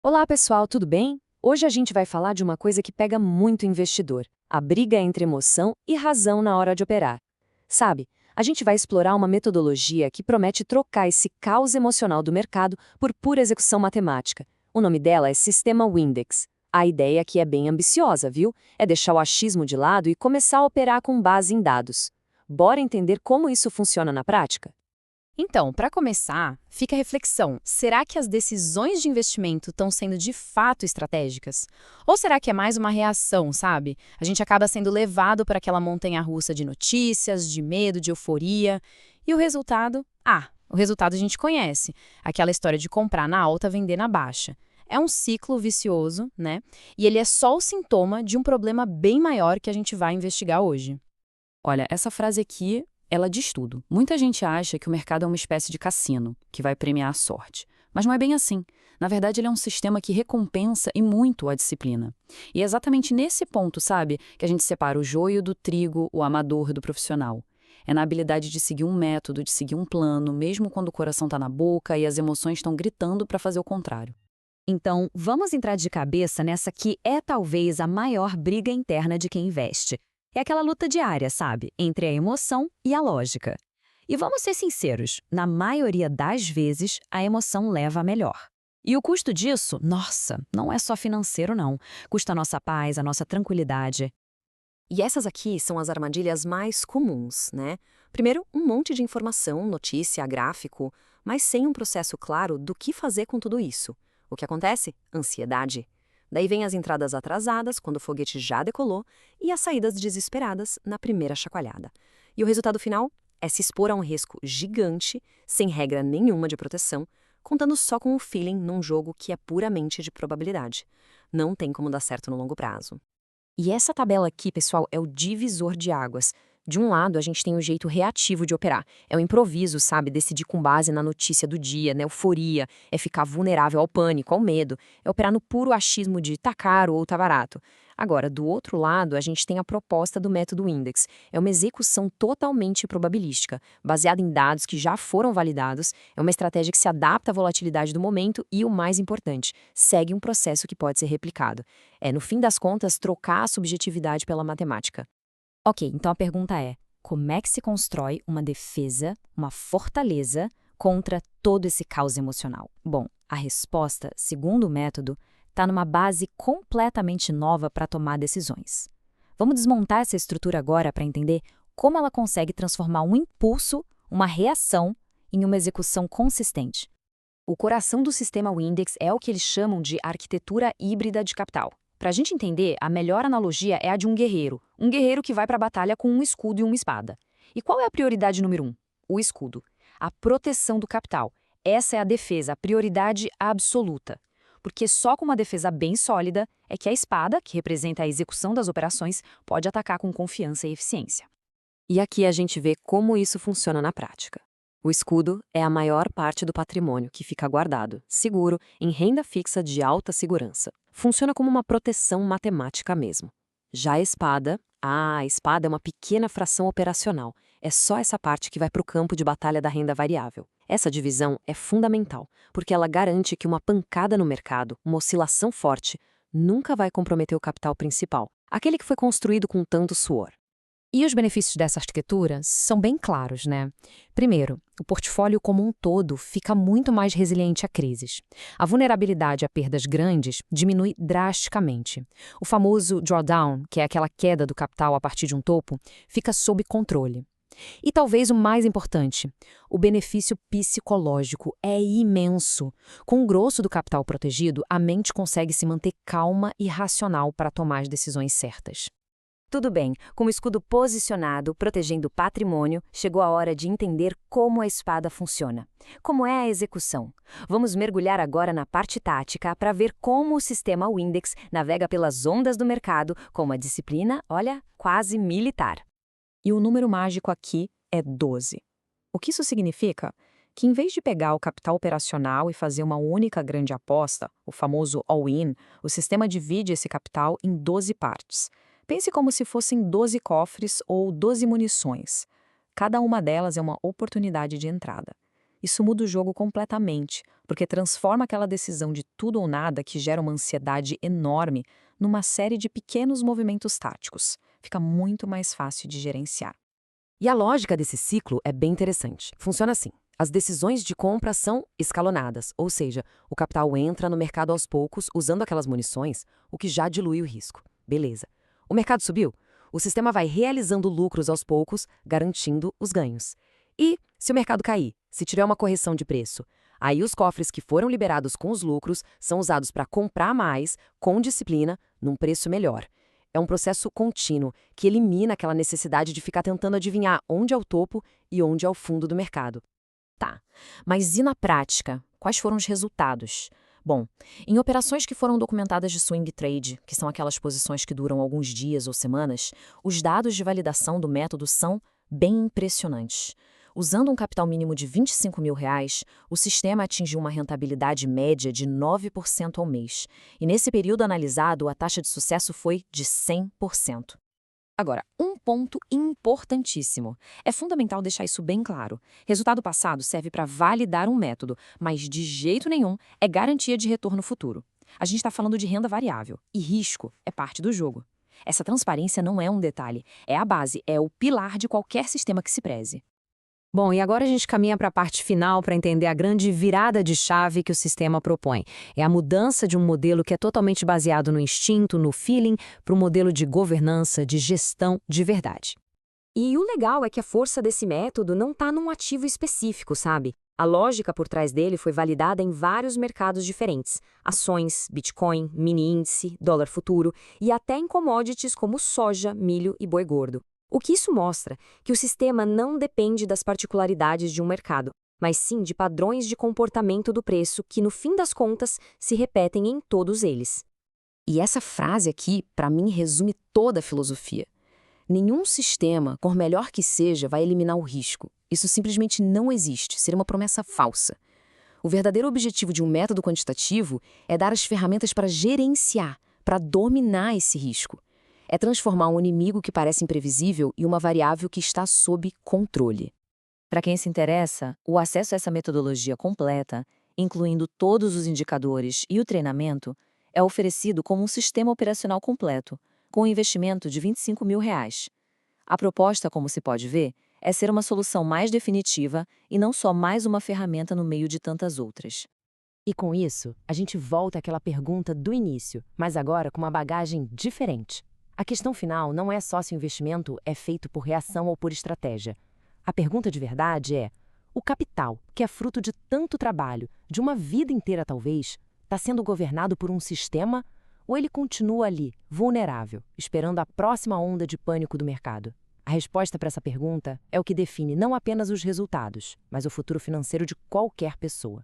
Olá, pessoal, tudo bem? Hoje a gente vai falar de uma coisa que pega muito investidor: a briga entre emoção e razão na hora de operar. Sabe, a gente vai explorar uma metodologia que promete trocar esse caos emocional do mercado por pura execução matemática. O nome dela é Sistema Windex. A ideia aqui é bem ambiciosa, viu? É deixar o achismo de lado e começar a operar com base em dados. Bora entender como isso funciona na prática? Então, para começar, fica a reflexão: será que as decisões de investimento estão sendo de fato estratégicas? Ou será que é mais uma reação, sabe? A gente acaba sendo levado para aquela montanha-russa de notícias, de medo, de euforia. E o resultado? O resultado a gente conhece. Aquela história de comprar na alta, vender na baixa. É um ciclo vicioso, né? E ele é só o sintoma de um problema bem maior que a gente vai investigar hoje. Olha, essa frase aqui, ela diz tudo. Muita gente acha que o mercado é uma espécie de cassino, que vai premiar a sorte. Mas não é bem assim. Na verdade, ele é um sistema que recompensa e muito a disciplina. E é exatamente nesse ponto, sabe, que a gente separa o joio do trigo, o amador do profissional. É na habilidade de seguir um método, de seguir um plano, mesmo quando o coração está na boca e as emoções estão gritando para fazer o contrário. Então, vamos entrar de cabeça nessa que é talvez a maior briga interna de quem investe. É aquela luta diária, sabe, entre a emoção e a lógica. E vamos ser sinceros, na maioria das vezes, a emoção leva a melhor. E o custo disso, nossa, não é só financeiro não. Custa a nossa paz, a nossa tranquilidade. E essas aqui são as armadilhas mais comuns, né? Primeiro, um monte de informação, notícia, gráfico, mas sem um processo claro do que fazer com tudo isso. O que acontece? Ansiedade. Daí vem as entradas atrasadas, quando o foguete já decolou, e as saídas desesperadas na primeira chacoalhada. E o resultado final é se expor a um risco gigante, sem regra nenhuma de proteção, contando só com o feeling num jogo que é puramente de probabilidade. Não tem como dar certo no longo prazo. E essa tabela aqui, pessoal, é o divisor de águas. De um lado, a gente tem o jeito reativo de operar. É o improviso, sabe? Decidir com base na notícia do dia, na euforia. É ficar vulnerável ao pânico, ao medo. É operar no puro achismo de tá caro ou tá barato. Agora, do outro lado, a gente tem a proposta do método Index. É uma execução totalmente probabilística, baseada em dados que já foram validados. É uma estratégia que se adapta à volatilidade do momento e, o mais importante, segue um processo que pode ser replicado. É, no fim das contas, trocar a subjetividade pela matemática. Ok, então a pergunta é: como é que se constrói uma defesa, uma fortaleza contra todo esse caos emocional? Bom, a resposta, segundo o método, está numa base completamente nova para tomar decisões. Vamos desmontar essa estrutura agora para entender como ela consegue transformar um impulso, uma reação, em uma execução consistente. O coração do sistema Windex é o que eles chamam de arquitetura híbrida de capital. Para a gente entender, a melhor analogia é a de um guerreiro que vai para a batalha com um escudo e uma espada. E qual é a prioridade número um? O escudo. A proteção do capital. Essa é a defesa, a prioridade absoluta. Porque só com uma defesa bem sólida é que a espada, que representa a execução das operações, pode atacar com confiança e eficiência. E aqui a gente vê como isso funciona na prática. O escudo é a maior parte do patrimônio que fica guardado, seguro, em renda fixa de alta segurança. Funciona como uma proteção matemática mesmo. Já a espada é uma pequena fração operacional. É só essa parte que vai para o campo de batalha da renda variável. Essa divisão é fundamental, porque ela garante que uma pancada no mercado, uma oscilação forte, nunca vai comprometer o capital principal, aquele que foi construído com tanto suor. E os benefícios dessa arquitetura são bem claros, né? Primeiro, o portfólio como um todo fica muito mais resiliente a crises. A vulnerabilidade a perdas grandes diminui drasticamente. O famoso drawdown, que é aquela queda do capital a partir de um topo, fica sob controle. E talvez o mais importante, o benefício psicológico é imenso. Com o grosso do capital protegido, a mente consegue se manter calma e racional para tomar as decisões certas. Tudo bem, com o escudo posicionado, protegendo o patrimônio, chegou a hora de entender como a espada funciona. Como é a execução? Vamos mergulhar agora na parte tática para ver como o sistema Windex navega pelas ondas do mercado com uma disciplina, olha, quase militar. E o número mágico aqui é 12. O que isso significa? Que em vez de pegar o capital operacional e fazer uma única grande aposta, o famoso all-in, o sistema divide esse capital em 12 partes. Pense como se fossem 12 cofres ou 12 munições. Cada uma delas é uma oportunidade de entrada. Isso muda o jogo completamente, porque transforma aquela decisão de tudo ou nada que gera uma ansiedade enorme numa série de pequenos movimentos táticos. Fica muito mais fácil de gerenciar. E a lógica desse ciclo é bem interessante. Funciona assim. As decisões de compra são escalonadas, ou seja, o capital entra no mercado aos poucos usando aquelas munições, o que já dilui o risco. Beleza. O mercado subiu? O sistema vai realizando lucros aos poucos, garantindo os ganhos. E se o mercado cair, se tiver uma correção de preço, aí os cofres que foram liberados com os lucros são usados para comprar mais, com disciplina, num preço melhor. É um processo contínuo que elimina aquela necessidade de ficar tentando adivinhar onde é o topo e onde é o fundo do mercado. Tá, mas e na prática? Quais foram os resultados? Bom, em operações que foram documentadas de swing trade, que são aquelas posições que duram alguns dias ou semanas, os dados de validação do método são bem impressionantes. Usando um capital mínimo de R$ 25 mil, o sistema atingiu uma rentabilidade média de 9% ao mês. E nesse período analisado, a taxa de sucesso foi de 100%. Agora, um ponto importantíssimo. É fundamental deixar isso bem claro. Resultado passado serve para validar um método, mas de jeito nenhum é garantia de retorno futuro. A gente está falando de renda variável, e risco é parte do jogo. Essa transparência não é um detalhe, é a base, é o pilar de qualquer sistema que se preze. Bom, e agora a gente caminha para a parte final para entender a grande virada de chave que o sistema propõe. É a mudança de um modelo que é totalmente baseado no instinto, no feeling, para um modelo de governança, de gestão de verdade. E o legal é que a força desse método não está num ativo específico, sabe? A lógica por trás dele foi validada em vários mercados diferentes. Ações, Bitcoin, mini índice, dólar futuro e até em commodities como soja, milho e boi gordo. O que isso mostra? Que o sistema não depende das particularidades de um mercado, mas sim de padrões de comportamento do preço que, no fim das contas, se repetem em todos eles. E essa frase aqui, para mim, resume toda a filosofia. Nenhum sistema, por melhor que seja, vai eliminar o risco. Isso simplesmente não existe, seria uma promessa falsa. O verdadeiro objetivo de um método quantitativo é dar as ferramentas para gerenciar, para dominar esse risco. É transformar um inimigo que parece imprevisível em uma variável que está sob controle. Para quem se interessa, o acesso a essa metodologia completa, incluindo todos os indicadores e o treinamento, é oferecido como um sistema operacional completo, com um investimento de R$ 25 mil. A proposta, como se pode ver, é ser uma solução mais definitiva e não só mais uma ferramenta no meio de tantas outras. E com isso, a gente volta àquela pergunta do início, mas agora com uma bagagem diferente. A questão final não é só se o investimento é feito por reação ou por estratégia. A pergunta de verdade é: o capital, que é fruto de tanto trabalho, de uma vida inteira talvez, está sendo governado por um sistema ou ele continua ali, vulnerável, esperando a próxima onda de pânico do mercado? A resposta para essa pergunta é o que define não apenas os resultados, mas o futuro financeiro de qualquer pessoa.